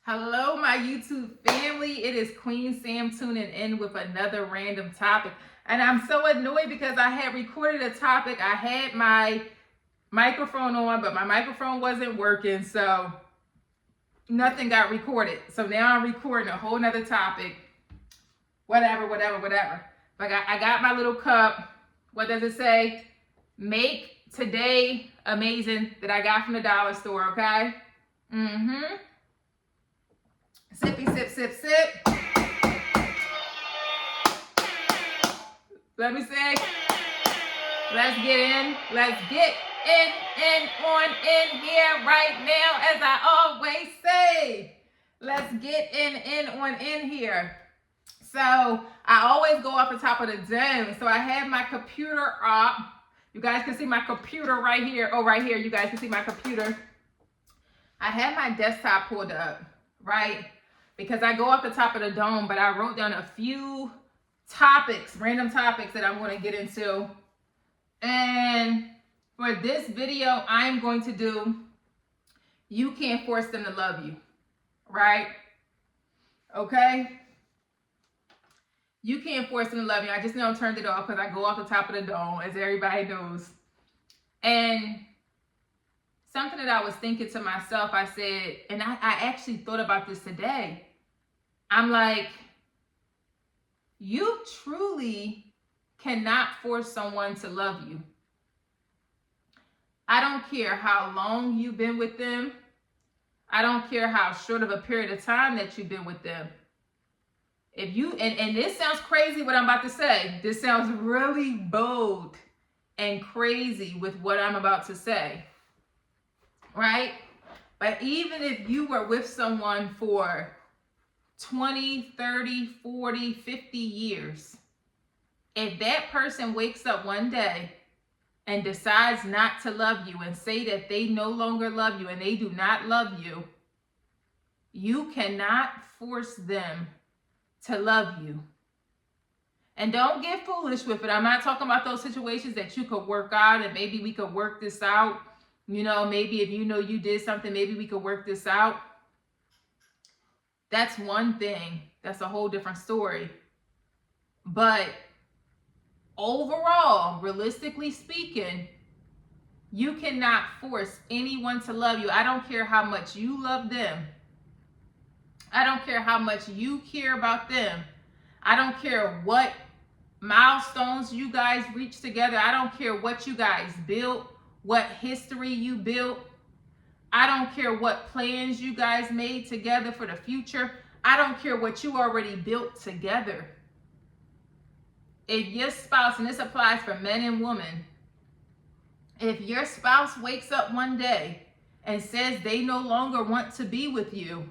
Hello, my YouTube family. It is Queen Sam tuning in with another random topic. And I'm so annoyed because I had recorded a topic. I had my microphone on, but my microphone wasn't working. So nothing got recorded. So now I'm recording a whole nother topic. Whatever. But I got my little cup. What does it say? Make today amazing that I got from the dollar store, okay? Sippy, sip. Let me say, let's get in on in here right now, as I always say. Let's get in on in here. So I always go off the top of the dome. So I have my computer up. You guys can see my computer right here. Oh, right here, you guys can see my computer. I have my desktop pulled up, right? Because I go off the top of the dome, but I wrote down a few topics, random topics that I'm going to get into. And for this video, I'm going to do, you can't force them to love you, right? Okay? You can't force them to love you. I just now turned it off because I go off the top of the dome, as everybody knows. And something that I was thinking to myself, I said, and I actually thought about this today. I'm like, you truly cannot force someone to love you. I don't care how long you've been with them. I don't care how short of a period of time that you've been with them. If you, and this sounds crazy what I'm about to say. This sounds really bold and crazy with what I'm about to say. Right? But even if you were with someone for 20, 30, 40, 50 years, if that person wakes up one day and decides not to love you and say that they no longer love you and they do not love you, you cannot force them to love you. And don't get foolish with it. I'm not talking about those situations that you could work out and maybe we could work this out. You know, maybe if you know you did something, maybe we could work this out. That's one thing. That's a whole different story. But overall, realistically speaking, you cannot force anyone to love you. I don't care how much you love them. I don't care how much you care about them. I don't care what milestones you guys reach together. I don't care what you guys built, what history you built. I don't care what plans you guys made together for the future. I don't care what you already built together. If your spouse, and this applies for men and women, if your spouse wakes up one day and says they no longer want to be with you,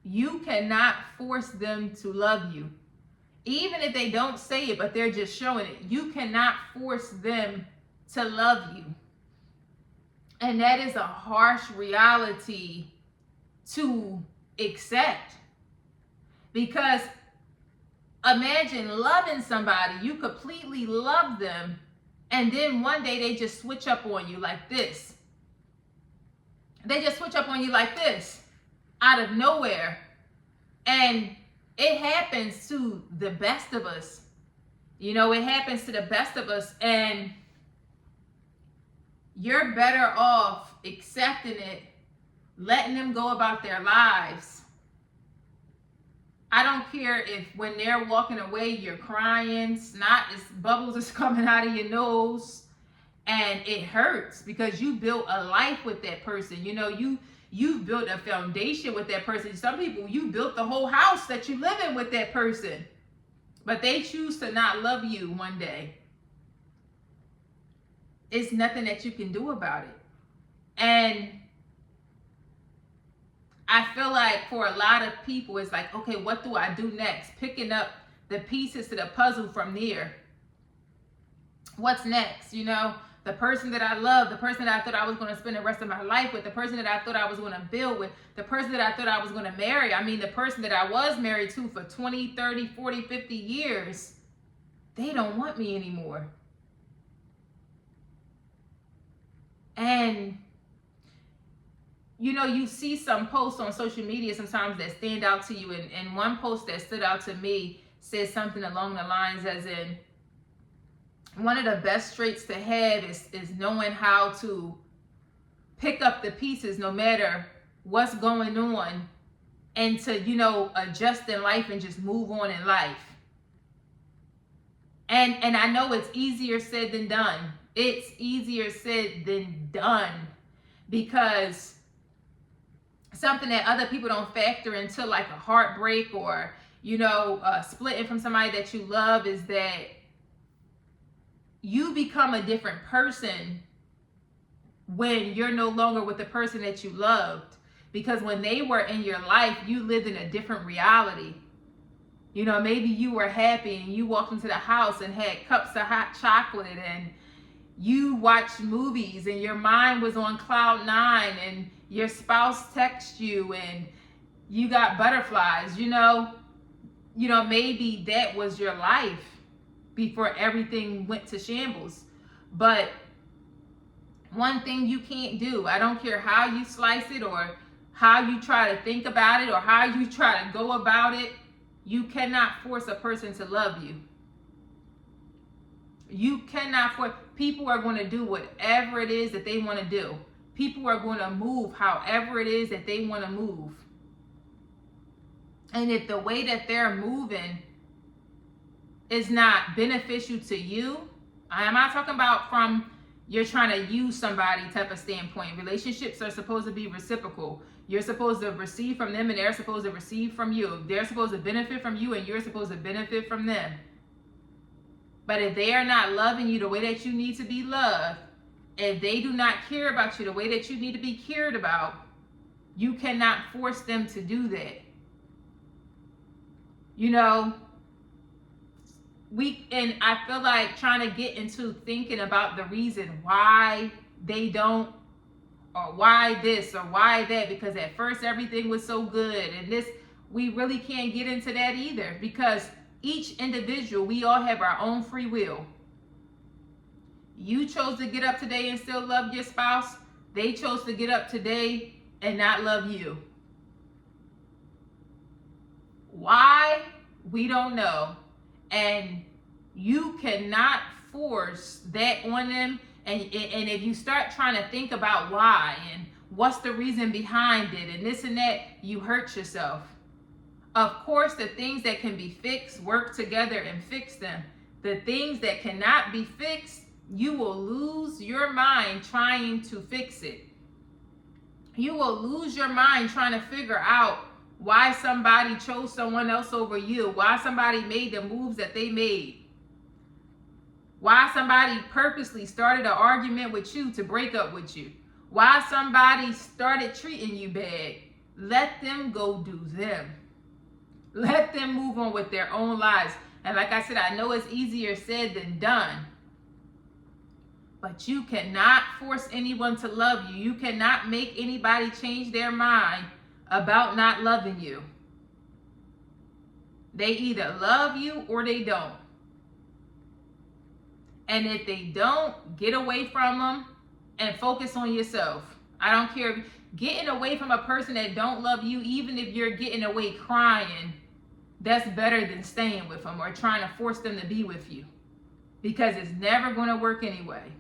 you cannot force them to love you. Even if they don't say it, but they're just showing it, you cannot force them to love you. And that is a harsh reality to accept. Because imagine loving somebody, you completely love them, and then one day they just switch up on you like this. They just switch up on you like this, out of nowhere. And it happens to the best of us. You know, it happens to the best of us, and you're better off accepting it, letting them go about their lives. I don't care if when they're walking away, you're crying, snot is bubbles is coming out of your nose, and it hurts because you built a life with that person. You know, you've built a foundation with that person. Some people, you built the whole house that you live in with that person, but they choose to not love you one day. It's nothing that you can do about it. And I feel like for a lot of people, it's like, okay, what do I do next? Picking up the pieces to the puzzle from there. What's next? You know, the person that I love, the person that I thought I was going to spend the rest of my life with, the person that I thought I was going to build with, the person that I thought I was going to marry. I mean, the person that I was married to for 20, 30, 40, 50 years, they don't want me anymore. And you see some posts on social media sometimes that stand out to you. And one post that stood out to me says something along the lines as in, one of the best traits to have is knowing how to pick up the pieces no matter what's going on, and to, adjust in life and just move on in life. And I know it's easier said than done. It's easier said than done, because something that other people don't factor into, like a heartbreak or, splitting from somebody that you love, is that you become a different person when you're no longer with the person that you loved. Because when they were in your life, you lived in a different reality. Maybe you were happy and you walked into the house and had cups of hot chocolate, and you watched movies and your mind was on cloud 9, and your spouse texts you and you got butterflies. Maybe that was your life before everything went to shambles. But one thing you can't do, I don't care how you slice it or how you try to think about it or how you try to go about it, you cannot force a person to love you. You cannot force. People are going to do whatever it is that they want to do. People are going to move however it is that they want to move. And if the way that they're moving is not beneficial to you, I'm not talking about from you're trying to use somebody type of standpoint. Relationships are supposed to be reciprocal. You're supposed to receive from them and they're supposed to receive from you. They're supposed to benefit from you and you're supposed to benefit from them. But if they are not loving you the way that you need to be loved, if they do not care about you the way that you need to be cared about, you cannot force them to do that. And I feel like trying to get into thinking about the reason why they don't, or why this or why that, because at first everything was so good, and this, we really can't get into that either, because each individual, we all have our own free will. You chose to get up today and still love your spouse. They chose to get up today and not love you. Why? We don't know. And you cannot force that on them. And if you start trying to think about why and what's the reason behind it and this and that, you hurt yourself. Of course, the things that can be fixed, work together and fix them. The things that cannot be fixed, you will lose your mind trying to fix it. You will lose your mind trying to figure out why somebody chose someone else over you, why somebody made the moves that they made, why somebody purposely started an argument with you to break up with you, why somebody started treating you bad. Let them go do them. Let them move on with their own lives. And like I said, I know it's easier said than done. But you cannot force anyone to love you. You cannot make anybody change their mind about not loving you. They either love you or they don't. And if they don't, get away from them and focus on yourself. I don't care. Getting away from a person that don't love you, even if you're getting away crying, that's better than staying with them or trying to force them to be with you, because it's never going to work anyway.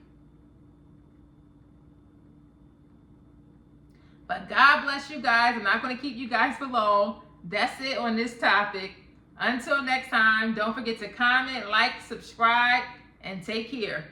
But God bless you guys. I'm not going to keep you guys for long. That's it on this topic. Until next time, don't forget to comment, like, subscribe, and take care.